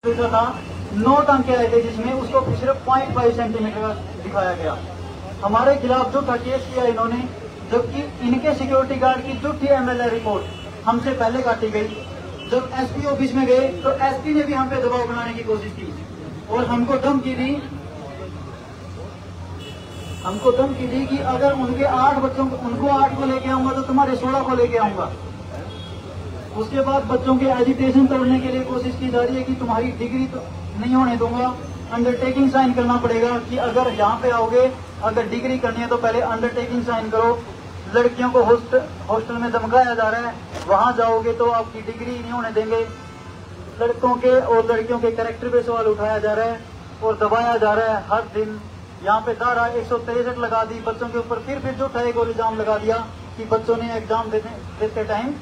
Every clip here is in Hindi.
लिखा था 9 टांके आए थे जिसमें उसको सिर्फ 0.5 सेंटीमीटर दिखाया गया। हमारे खिलाफ जो था केस किया इन्होंने, जबकि इनके सिक्योरिटी गार्ड की जो थी एमएलए रिपोर्ट हमसे पहले काटी गई। जब एसपी ऑफिस में गए तो एसपी ने भी हम पे दबाव बनाने की कोशिश की और हमको धमकी दी कि अगर उनके 8 बच्चों को, उनको 8 को लेके आऊंगा तो तुम्हारे 16 को लेके आऊंगा। उसके बाद बच्चों के एजुकेशन तोड़ने के लिए कोशिश की जा रही है कि तुम्हारी डिग्री तो नहीं होने दूंगा, अंडरटेकिंग साइन करना पड़ेगा कि अगर यहाँ पे आओगे, अगर डिग्री करनी है तो पहले अंडरटेकिंग साइन करो। लड़कियों को हॉस्टल में धमकाया जा रहा है, वहां जाओगे तो आपकी डिग्री नहीं होने देंगे। लड़कों के और लड़कियों के कैरेक्टर पे सवाल उठाया जा रहा है और दबाया जा रहा है हर दिन। यहाँ पे धारा 163 लगा दी बच्चों के ऊपर, फिर जो था एक और इल्जाम लगा दिया कि बच्चों ने एग्जाम देते टाइम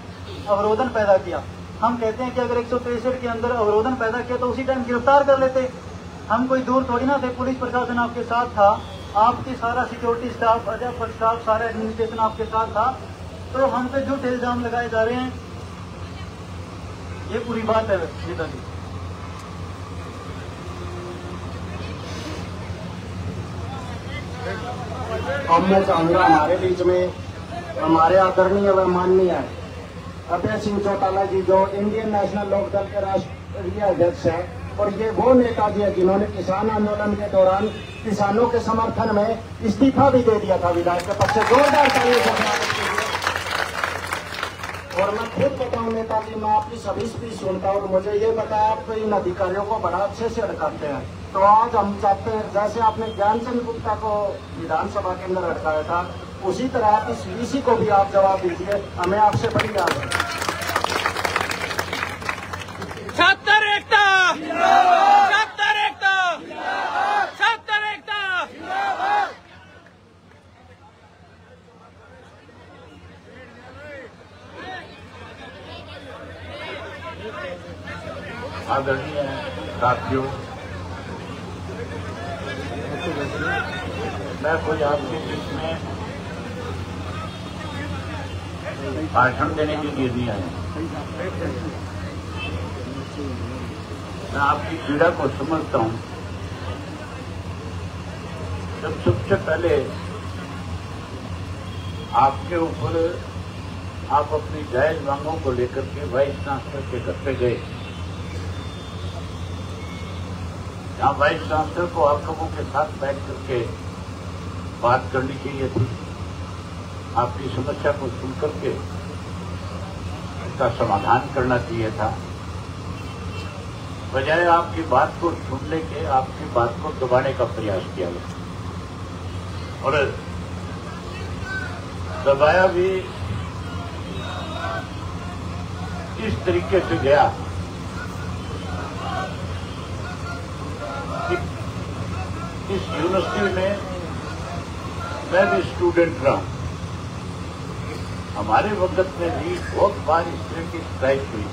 अवरोधन पैदा किया। हम कहते हैं कि अगर 163 के अंदर अवरोधन पैदा किया तो उसी टाइम गिरफ्तार कर लेते। हम कोई दूर थोड़ी ना थे, पुलिस प्रशासन आपके साथ था, आपकी सारा सिक्योरिटी स्टाफ, अध्यापक स्टाफ, सारा एडमिनिस्ट्रेशन आपके साथ था। तो हम पे जो इल्जाम लगाए जा रहे हैं, ये पूरी बात है नेताजी। अब मैं चाहूंगा हमारे बीच में हमारे आदरणीय व माननीय अभय सिंह चौटाला जी, जो इंडियन नेशनल लोकदल के राष्ट्रीय अध्यक्ष हैं, और ये वो नेता जी है जिन्होंने किसान आंदोलन के दौरान किसानों के समर्थन में इस्तीफा भी दे दिया था विधायक के पद से। जोरदार तालियों से स्वागत कीजिए। और मैं खुद बताऊं नेताजी, मैं आपकी सभी स्पीच सुनता हूं और मुझे ये बताया आप इन अधिकारियों को बड़ा अच्छे से अटकाते हैं। तो आज हम चाहते हैं जैसे आपने ज्ञानचंद गुप्ता को विधानसभा के अंदर अटकाया था, उसी तरह आप इस वीसी को भी आप जवाब दीजिए। हमें आपसे बड़ी याद है। छात्र एकता, छात्र एकता, छात्र एकता। आदरणीय साथियों, मैं कोई आपके बीच में भाषण देने के लिए नहीं आया। मैं आपकी पीड़ा को समझता हूं। जब सबसे पहले आपके ऊपर आप अपनी जायज मांगों को लेकर के वाइस चांसलर के घर पे गए, जहां वाइस चांसलर को आप लोगों के साथ बैठ करके बात करनी चाहिए थी, आपकी समस्या को सुन करके इसका समाधान करना चाहिए था। बजाय आपकी बात को सुनने के आपकी बात को दबाने का प्रयास किया गया और दबाया भी इस तरीके से गया कि इस यूनिवर्सिटी में मैं भी स्टूडेंट रहा हूं। हमारे वक्त में भी बहुत बार इस तरह की स्ट्राइक हुई,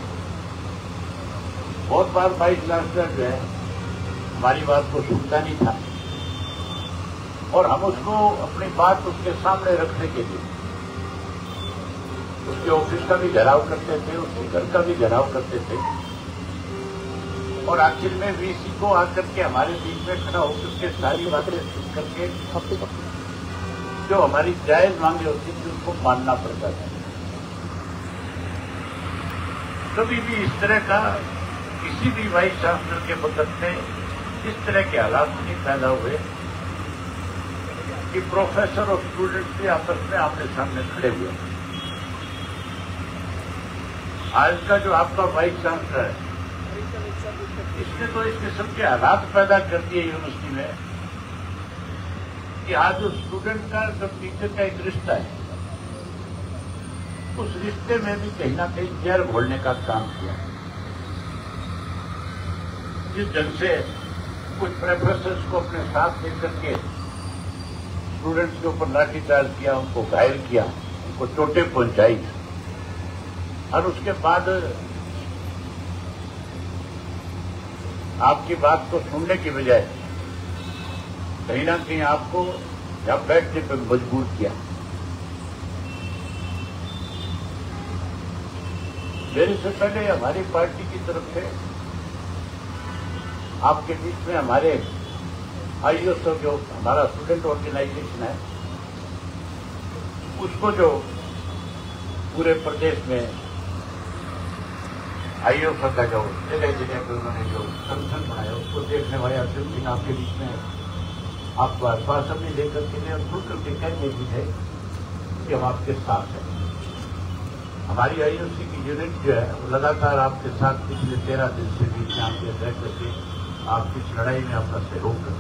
बहुत बार वाइस चांसलर जो है हमारी बात को सुनता नहीं था और हम उसको अपनी बात उसके सामने रखने के लिए उसके ऑफिस का भी घेराव करते थे, उसके घर का भी घेराव करते थे और आखिर में वीसी को आकर के हमारे बीच में खड़ा होकर के सारी बातें सुन करके जो हमारी जायज मांगे होती थी उसको मानना पड़ता था। कभी भी इस तरह का किसी भी वाइस चांसलर के वक्त में इस तरह के हालात नहीं पैदा हुए कि प्रोफेसर और स्टूडेंट भी आपस में आमने सामने खड़े हुए। आज का जो आपका वाइस चांसलर है, इसने तो इस किस्म के हालात पैदा कर दिए यूनिवर्सिटी में कि आज जो स्टूडेंट का जब टीचर का एक रिश्ता है, उस रिश्ते में भी कहीं ना कहीं जहर घोलने का काम किया। जिस ढंग से कुछ प्रोफेसर्स को अपने साथ लेकर के स्टूडेंट्स के ऊपर लाठीचार्ज किया, उनको घायल किया, उनको चोटें पहुंचाई और उसके बाद आपकी बात को सुनने की बजाय कहीं ना कहीं आपको यहाँ बैठने पर मजबूर किया। मेरे से पहले हमारी पार्टी की तरफ से आपके बीच में हमारे IOSO जो हमारा स्टूडेंट ऑर्गेनाइजेशन है, उसको जो पूरे प्रदेश में IOSO का जो जगह जगह पर उन्होंने जो संगठन बनाया, उसको देखने वाले अर्जुन सिंह आपके बीच में आपको आश्वासन भी लेकर के लिए और खुल करके कहने भी है कि हम आपके साथ हैं। हमारी IOC की यूनिट जो है वो लगातार आपके साथ पिछले 13 दिन से बीच में आपके रह करके आपकी इस लड़ाई में अपना सहयोग कर।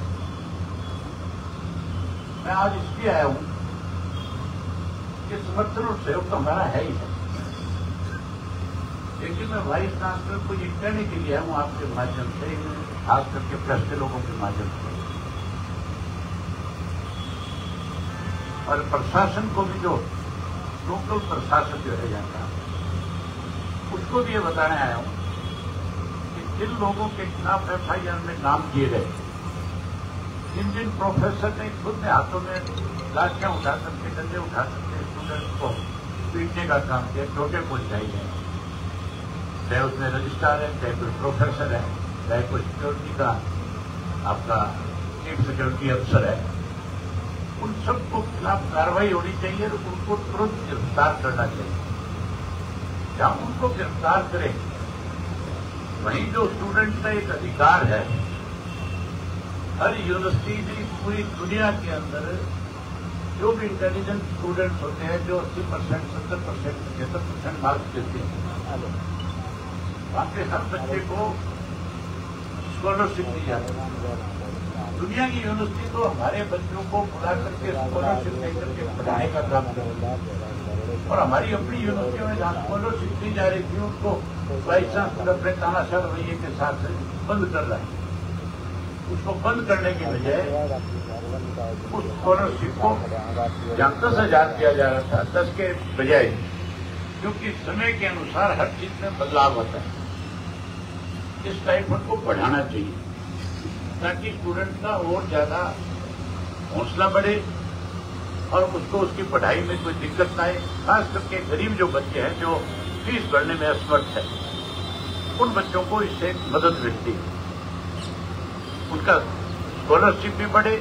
मैं आज इसलिए आया हूं कि समर्थन और सहयोग तो हमारा है ही है, लेकिन मैं वाइस चांसलर को ये कहने के लिए आया हूं आपके माध्यम से, खास करके प्रेस के लोगों के माध्यम से, और प्रशासन को भी, जो लोकल प्रशासन जो है यहाँ का, उसको भी ये बताने आया हूं कि जिन लोगों के खिलाफ FIR में नाम दिए गए, जिन प्रोफेसर ने खुद ने हाथों में लाठियां उठा करके, डंडे उठा करके स्टूडेंट्स को पीटने का काम किया, छोटे पुलिस है, चाहे उसमें रजिस्ट्रार है, चाहे कोई प्रोफेसर है, चाहे कोई सिक्योरिटी का आपका चीफ सिक्योरिटी अफसर है, उन सबको खिलाफ कार्रवाई होनी चाहिए और उनको तुरंत गिरफ्तार करना चाहिए। जहां उनको गिरफ्तार करें, वहीं जो स्टूडेंट का एक अधिकार है, हर यूनिवर्सिटी की पूरी दुनिया के अंदर जो भी इंटेलिजेंट स्टूडेंट्स होते हैं, जो 80%, 70%, 75% मार्क्स देते हैं, वहां पे हर बच्चे को स्कॉलरशिप दी जाती है। दुनिया की यूनिवर्सिटी तो हमारे बच्चों को बुला करके स्कॉलरशिप देकर के पढ़ाने का काम कर रही है, और हमारी अपनी यूनिवर्सिटी में जहां स्कॉलरशिप दी जा रही थी, उनको वाइस चांसलर अपने तानाशाह रवैये के साथ बंद कर रहा है। उसको बंद करने की बजाय उस स्कॉलरशिप को जहां 10,000 दिया जा रहा था, 10 के बजाय, क्योंकि समय के अनुसार हर चीज में बदलाव होता है, इस स्टाइपेंड को बढ़ाना चाहिए ताकि स्टूडेंट का और ज्यादा हौसला बढ़े और उसको उसकी पढ़ाई में कोई दिक्कत ना आए। खास करके गरीब जो बच्चे हैं, जो फीस भरने में असमर्थ है, उन बच्चों को इससे मदद मिलती है, उनका स्कॉलरशिप भी बढ़े।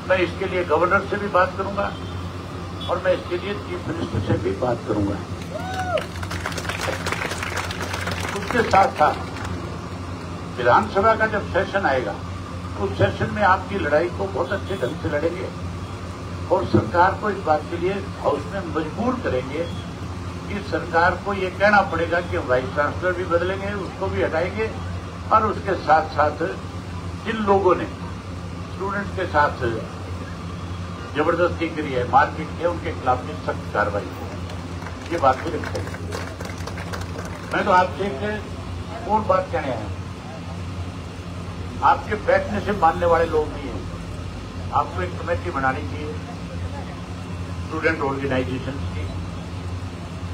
मैं इसके लिए गवर्नर से भी बात करूंगा और मैं इसके लिए चीफ मिनिस्टर से भी बात करूंगा। उसके साथ साथ विधानसभा का जब सेशन आएगा, उस सेशन में आपकी लड़ाई को बहुत अच्छे ढंग से लड़ेंगे और सरकार को इस बात के लिए हाउस में मजबूर करेंगे कि सरकार को ये कहना पड़ेगा कि वाइस चांसलर भी बदलेंगे, उसको भी हटाएंगे, और उसके साथ साथ जिन लोगों ने स्टूडेंट्स के साथ जबरदस्ती करी है, मारपीट की है, उनके खिलाफ भी सख्त कार्रवाई हो। ये बात भी रखेंगे। मैं तो आपसे एक और बात कहने आया हूं, आपके बैठने से मानने वाले लोग नहीं हैं। आपको एक कमेटी बनानी चाहिए स्टूडेंट ऑर्गेनाइजेशन की,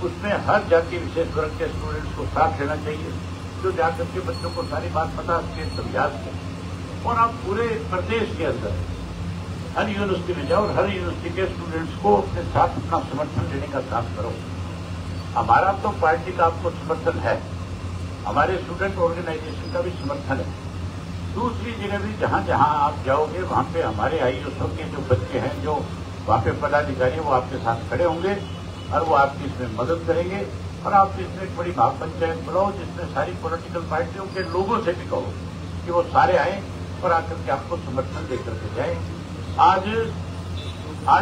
उसमें हर जाति विशेष वर्ग के स्टूडेंट्स को साथ लेना चाहिए, जो जाकर के बच्चों को सारी बात पता के समझा सकें, और आप पूरे प्रदेश के अंदर हर यूनिवर्सिटी में जाओ और हर यूनिवर्सिटी के स्टूडेंट्स को अपने साथ अपना समर्थन देने का काम करो। हमारा तो पार्टी का आपको समर्थन है, हमारे स्टूडेंट ऑर्गेनाइजेशन का भी समर्थन है। दूसरी जगह भी जहां जहां आप जाओगे, वहां पे हमारे IOSO के जो बच्चे हैं, जो वहां पे पदाधिकारी, वो आपके साथ खड़े होंगे और वो आपकी इसमें मदद करेंगे। और आप इसमें एक बड़ी महापंचायत बुलाओ, जिसमें सारी पॉलिटिकल पार्टियों के लोगों से भी कहो कि वो सारे आए और आकर के आपको समर्थन देकर के जाए। आज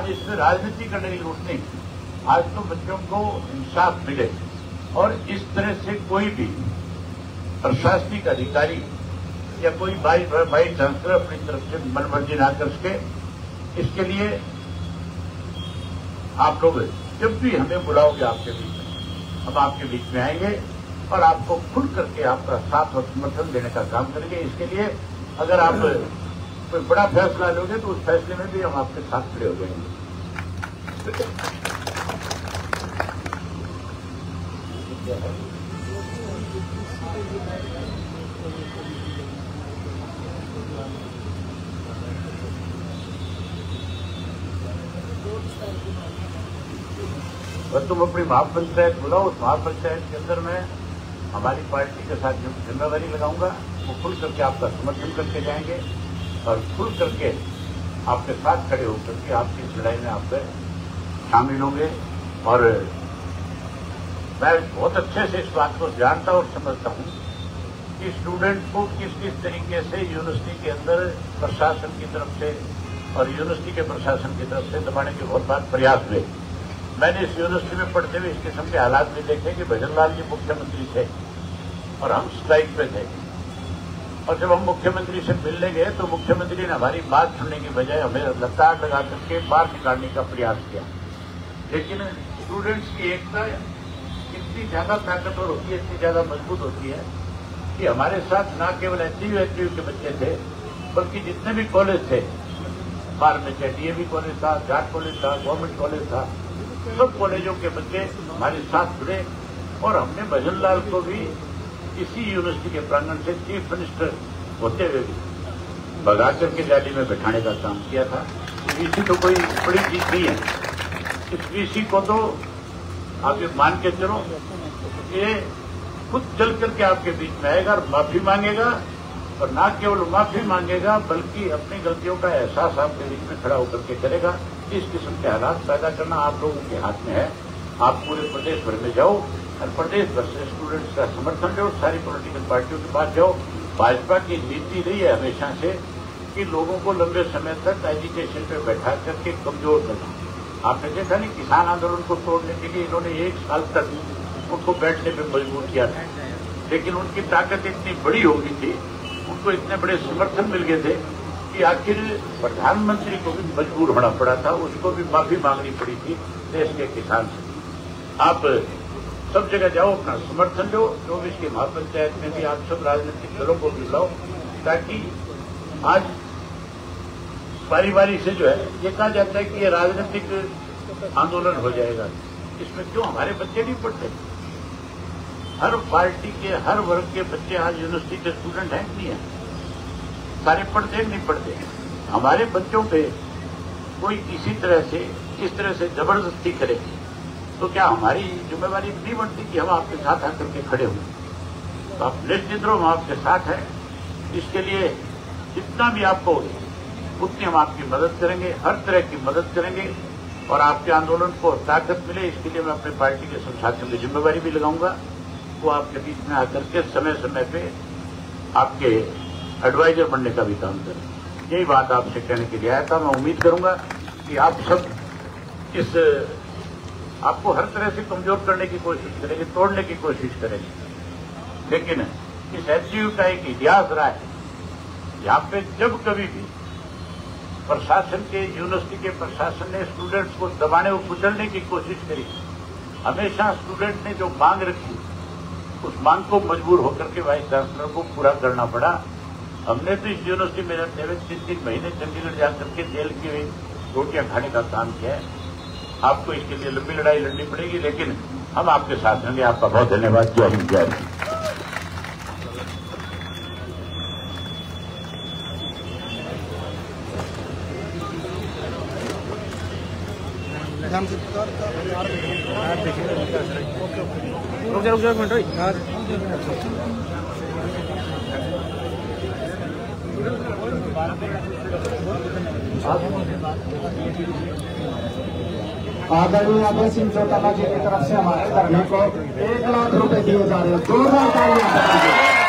इसमें राजनीति करने की जरूरत नहीं, आज तो बच्चों को इंसाफ मिले और इस तरह से कोई भी प्रशासनिक अधिकारी या कोई वाइस चांसलर अपनी तरफ से मनमर्जी ना कर सके। इसके लिए आप लोग जब भी हमें बुलाओगे आपके बीच में, हम आपके बीच में आएंगे और आपको खुल करके आपका साथ और समर्थन देने का काम करेंगे। इसके लिए अगर आप कोई बड़ा फैसला लोगे तो उस फैसले में भी हम आपके साथ खड़े हो जाएंगे। बस तुम अपनी महापंचायत बुलाओ, उस महापंचायत के अंदर मैं हमारी पार्टी के साथ जिम्मेदारी लगाऊंगा वो खुल करके आपका समर्थन करके जाएंगे और खुल करके आपके साथ खड़े होकर के आपकी इस लड़ाई में आप शामिल होंगे। और मैं बहुत अच्छे से इस बात को जानता और समझता हूँ कि स्टूडेंट को किस किस तरीके से यूनिवर्सिटी के अंदर प्रशासन की तरफ से और यूनिवर्सिटी के प्रशासन की तरफ से दबाने के बहुत बार प्रयास हुए। मैंने इस यूनिवर्सिटी में पढ़ते हुए इस किस्म के हालात भी देखे कि भजन लाल जी मुख्यमंत्री थे और हम स्ट्राइक पे थे, और जब हम मुख्यमंत्री से मिलने गए तो मुख्यमंत्री ने हमारी बात सुनने की बजाय हमें लताड़ लगा करके बाहर निकालने का प्रयास किया। लेकिन स्टूडेंट्स की एकता इतनी ज्यादा ताकतवर होती है, इतनी ज्यादा मजबूत होती है कि हमारे साथ न केवल एचयू के बच्चे थे बल्कि जितने भी कॉलेज थे, बाहर में चाहे डीएवी कॉलेज था, जाट कॉलेज था, गवर्नमेंट कॉलेज था, सब कॉलेजों के बच्चे हमारे साथ जुड़े और हमने भजन लाल को भी इसी यूनिवर्सिटी के प्रांगण से चीफ मिनिस्टर होते हुए भी भगाकर के रैली में बैठाने का काम किया था। वीसी तो कोई बड़ी चीज नहीं है। इस वीसी को तो आप ये मान के चलो, ये खुद चल करके आपके बीच में आएगा और माफी मांगेगा, और न केवल माफी मांगेगा बल्कि अपनी गलतियों का एहसास आपके बीच में खड़ा होकर के करेगा। इस किस्म के हालात पैदा करना आप लोगों के हाथ में है। आप पूरे प्रदेश भर में जाओ और प्रदेश भर से स्टूडेंट्स का समर्थन लो, सारी पॉलिटिकल पार्टियों के पास जाओ। भाजपा की नीति रही है हमेशा से कि लोगों को लंबे समय तक एजुकेशन पे बैठा करके कमजोर करना। आपने देखा नहीं, किसान आंदोलन को तोड़ने के लिए इन्होंने 1 साल तक उनको बैठने पे मजबूर किया था, लेकिन उनकी ताकत इतनी बड़ी हो गई थी, उनको इतने बड़े समर्थन मिल गए थे कि आखिर प्रधानमंत्री को भी मजबूर होना पड़ा था, उसको भी माफी मांगनी पड़ी थी देश के किसान से। आप सब जगह जाओ, अपना समर्थन लो। 24 की महापंचायत में भी आप सब राजनीतिक दलों को भी लाओ, ताकि आज बारी बारी से जो है ये कहा जाता है कि ये राजनीतिक आंदोलन हो जाएगा, इसमें क्यों हमारे बच्चे नहीं पढ़ते? हर पार्टी के हर वर्ग के बच्चे आज यूनिवर्सिटी के स्टूडेंट हैं नहीं है, सारे पढ़ते नहीं पढ़ते। हमारे बच्चों पे कोई इस तरह से जबरदस्ती करे तो क्या हमारी जिम्मेवारी नहीं बनती कि हम आपके साथ आकर के खड़े हों? तो आप निश्चित रहो, हम आपके साथ हैं। इसके लिए जितना भी आपको उतनी हम आपकी मदद करेंगे, हर तरह की मदद करेंगे, और आपके आंदोलन को ताकत मिले इसके लिए मैं अपनी पार्टी के सब साथियों की जिम्मेवारी भी लगाऊंगा। वो आपके बीच में आकर के समय समय पे आपके एडवाइजर बनने का भी काम करें। यही बात आपसे कहने के लिए आया था। मैं उम्मीद करूंगा कि आप सब इस आपको हर तरह से कमजोर करने की कोशिश करेंगे, तोड़ने की कोशिश करेंगे, लेकिन इस एचयू का एक इतिहास रहा है। यहाँ पे जब कभी भी प्रशासन के यूनिवर्सिटी के प्रशासन ने स्टूडेंट्स को दबाने और कुचलने की कोशिश करी, हमेशा स्टूडेंट ने जो मांग रखी उस मांग को मजबूर होकर के वाइस चांसलर को पूरा करना पड़ा। हमने तो इस यूनिवर्सिटी में रहते हुए 3 महीने चंडीगढ़ जाकर के जेल की रोटियां खाने का काम किया है। आपको इसके लिए लंबी लड़ाई लड़नी पड़ेगी, लेकिन हम आपके साथ रहेंगे। आपका बहुत धन्यवाद। जय हिंद, जय हिंद। रुक जा एक मिनट। आदरणीय अभय सिंह चौटाला जी की तरफ से हमारे धरने को 1 लाख रुपए दिए जा रहे हैं। जोरदार तालियां।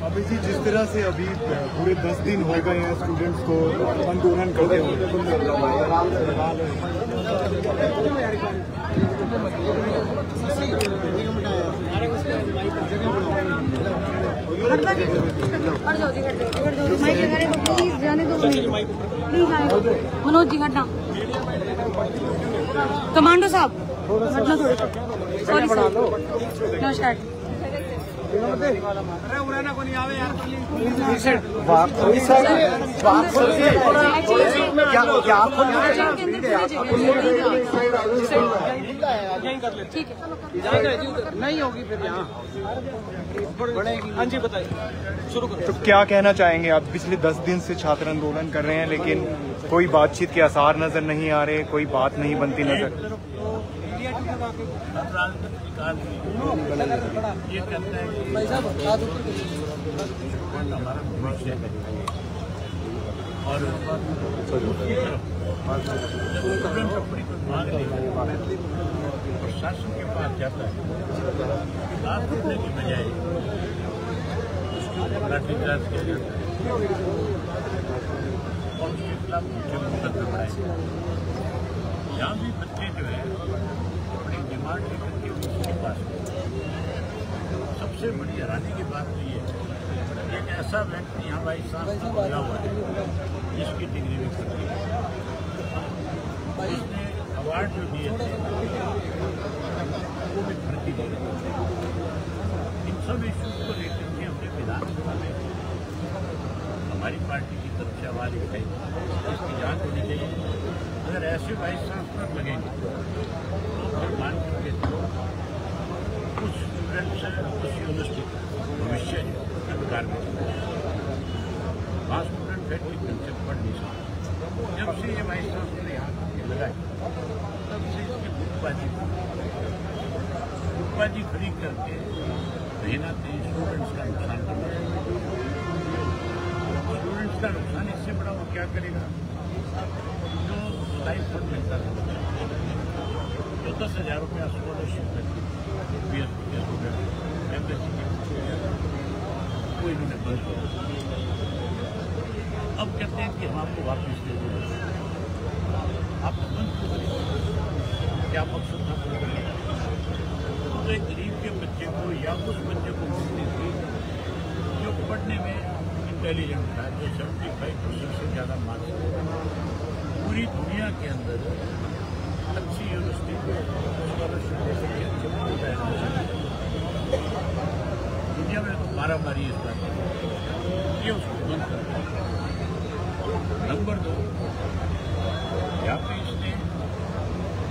अभी जी जिस तरह से अभी पूरे 10 दिन हो गए हैं स्टूडेंट्स को आंदोलन करते हुए, जाओ जी, हट जाओ, माइक लगा रहे हो, प्लीज जाने दो, प्लीज आए मनोज जी, हटना। कमांडो साहब हटना थोड़ी, सॉरी नमस्कार। ठीक है, नहीं होगी फिर यहाँ बढ़ेगी। हाँ जी बताइए, शुरू करो। तो क्या कहना चाहेंगे आप? पिछले 10 दिन से छात्र आंदोलन कर रहे हैं, लेकिन कोई बातचीत के आसार नजर नहीं आ रहे, कोई बात नहीं बनती नजर। ये कहता है कि हमारा भविष्य है और प्रशासन के पास जाता है, बात करने की बजाय उसके ऊपर लाठीचार्ज किया जाता है और उसके खिलाफ मुख्य मुकदमे बढ़ाए। यहाँ भी बच्चे जो है अपनी डिमांड लेकर के उसके पास, सबसे बड़ी हैरानी की बात तो ये है एक ऐसा व्यक्ति यहाँ भाई सांस लगा हुआ है जिसकी डिग्री भी करती है, उसने अवार्ड जो दिए थे वो भी भर्ती दी। इन सब इश्यूज को लेकर के हमने विधानसभा में हमारी पार्टी की तरफ से आवाज उठाई, इसकी जांच होनी चाहिए। अगर ऐसे वाइस चांसलर लगेंगे तो मान करके कुछ स्टूडेंट्स उस यूनिवर्सिटी का भविष्य अंधकार में वहाँ स्टूडेंट बैठ के कंसेप्ट पढ़ नहीं सकते। जब से ये वाइस चांसलर यहाँ लगाए तब से इसकी गुटबाजी खड़ी करके देना स्टूडेंट्स का नुकसान करना है। स्टूडेंट्स का नुकसान इससे बड़ा वो क्या करेगा? जो लाइफ फंड मिलता है जो 10,000 रुपया स्कॉलरशिप है एमएससी वो इन्होंने बंद किया। अब कहते हैं कि हम आपको वापस दे दें। आप बंद क्यों करें? क्या मकसद था? तो एक गरीब के बच्चे को या उस बच्चे को मुक्ति थी जो पढ़ने में इंटेलिजेंट था, जो 75% से ज़्यादा मार्क्स पूरी दुनिया के अंदर अच्छी यूनिवर्सिटी को स्कॉलरशिप दे सके, अच्छे दुनिया में तो मारामारी इस बात ये उसको बंद कर। नंबर 2, यहाँ पे इसने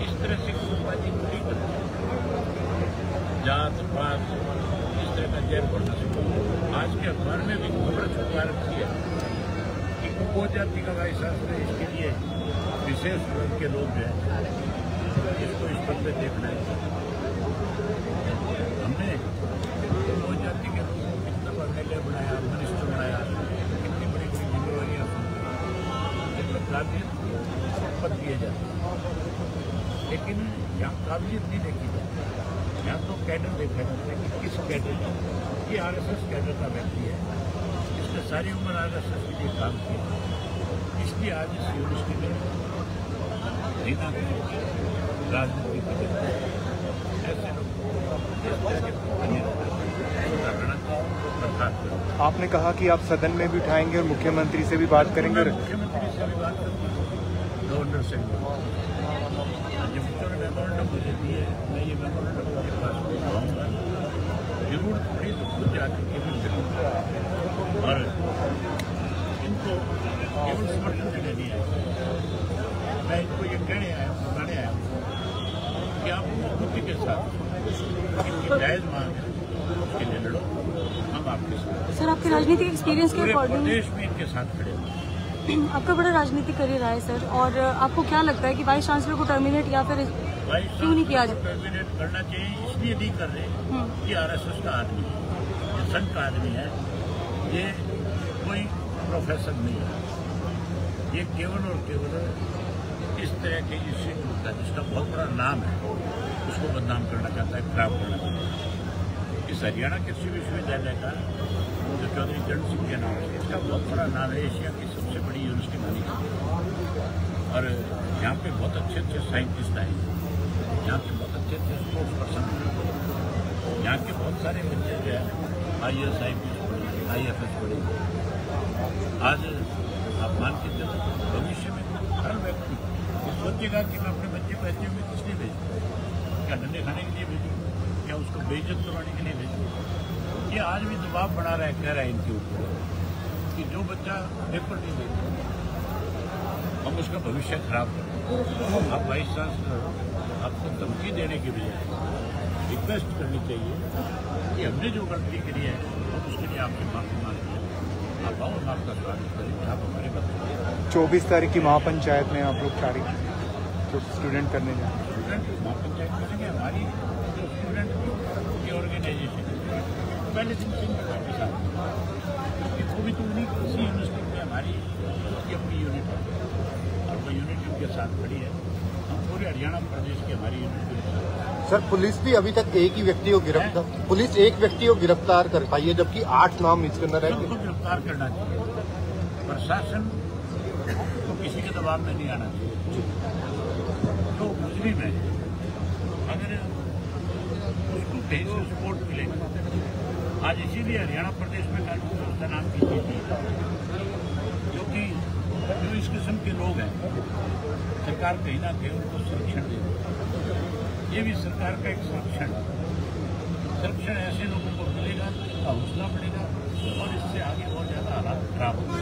इस तरह से गुटबाजी खड़ी कर जात पात इस तरह का जहर बढ़ना शुरू। आज के अखबार में भी खबर छुपा रखी है कि उपजाति का वाइस चांसलर, इसके लिए विशेष वर्ग के लोग हैं इसको इस पर देखना है। हमने उपजाति के लोगों को कितना एमएलए बनाया, मिनिस्टर बनाया, कितनी बड़ी बड़ी जिम्मेवारियां जिनमें काबिलियत संपत्त दिए जाते हैं, लेकिन यहाँ काबिलियत नहीं देखी जाती। यहाँ तो कैडर देखा जाता है कि किस कैडर का, ये आरएसएस कैडर का व्यक्ति है, इसने सारी उम्र आरएसएस के लिए काम किया, इसलिए आज इस यूनिवर्सिटी में देना राजनीति ऐसे लोग आपने कहा कि आप सदन में भी उठाएंगे और मुख्यमंत्री से भी बात करेंगे। मुख्यमंत्री से भी बात करेंगे, गवर्नर से भी। जब मेमोरेंडम मुझे दिए, मैं ये मेमोरेंडम उनके पास पहुँचाऊँगा, जरूर थोड़ी तो खुद जाकर के भी मिलूँगा और इनको केवल समर्थन देने नहीं आया, मैं इनको ये कहने आया हूँ, बताने आया हूँ कि आप मुख्यमंत्री के साथ इनकी जायज मांग है उसके लिए लड़ो, हम आपके साथ। सर, आपके राजनीतिक एक्सपीरियंस के अकॉर्डिंग प्रदेश में इनके साथ खड़े हैं। आपका बड़ा राजनीतिक करियर रहा है सर, और आपको क्या लगता है कि वाइस चांसलर को टर्मिनेट या फिर क्यों नहीं किया जाए? टर्मिनेट करना चाहिए, इसलिए नहीं कर रहे कि आरएसएस का आदमी है, ये संघ का आदमी है, ये कोई प्रोफेसर नहीं है, ये केवल और केवल इस तरह के इंस्टीट्यूट का जिसका बहुत बड़ा नाम है उसको बदनाम करना चाहता है, खराब करना चाहता है। इस हरियाणा कृषि विश्वविद्यालय का जो चौधरी चरण सिंह के नाम है, इसका बहुत बड़ा नाम है, एशिया की सबसे बड़ी यूनिवर्सिटी बनी है और यहाँ पे बहुत अच्छे अच्छे साइंटिस्ट आए, यहाँ के बहुत अच्छे स्पोर्ट्स पर्सन, यहाँ के बहुत सारे बच्चे जो है IAS IPS IFS पढ़ेगी। आज आप मान के चलो भविष्य में हर व्यक्ति सोचेगा कि मैं अपने बच्चे को ऐसे में किस लिए भेजूँ, क्या डंडे खाने के लिए भेजूँ, क्या उसको बेइज्जत करवाने के लिए भेजूँ। ये आज भी दबाव बना रहा है, कह रहा है इनके ऊपर कि जो बच्चा पेपर नहीं देता हम उसका भविष्य खराब करें। आप वाइस चांसलर आपको धमकी देने की बजाय रिक्वेस्ट करनी चाहिए कि हमने जो गलती करी है हम उसके लिए आपसे माफी मांगते हैं, आप आओ, हम आपका स्वागत करेंगे, आप हमारे बच्चे 24 तारीख की महापंचायत में आप लोग तारीख जो स्टूडेंट करने जाए स्टूडेंट महापंचायत करेंगे। हमारी जो स्टूडेंट की ऑर्गेनाइजेशन पहले दिन से के साथ वो भी तो उन्हीं इसी यूनिवर्सिटी में हमारी की अपनी यूनिट है और वो यूनिट उनके साथ खड़ी है। हम पूरे हरियाणा प्रदेश की हमारी यूनिट के साथ। सर पुलिस भी अभी तक एक ही व्यक्ति को गिरफ्तार कर पाई है, जबकि 8 नाम इसके अंदर है। सबको गिरफ्तार करना चाहिए, प्रशासन को किसी के दबाव में नहीं आना चाहिए। तो मुजरिम है अगर उसको कहीं से सपोर्ट मिलेगा। आज इसीलिए हरियाणा प्रदेश में कानून व्यवस्था नाम की चीज है, क्योंकि जो इस किस्म के लोग हैं सरकार कहीं ना कहीं उनको संरक्षण दे। ये भी सरकार का एक संरक्षण ऐसे लोगों को मिलेगा जिनका हौसला बढ़ेगा और इससे आगे बहुत ज्यादा हालात खराब होंगे।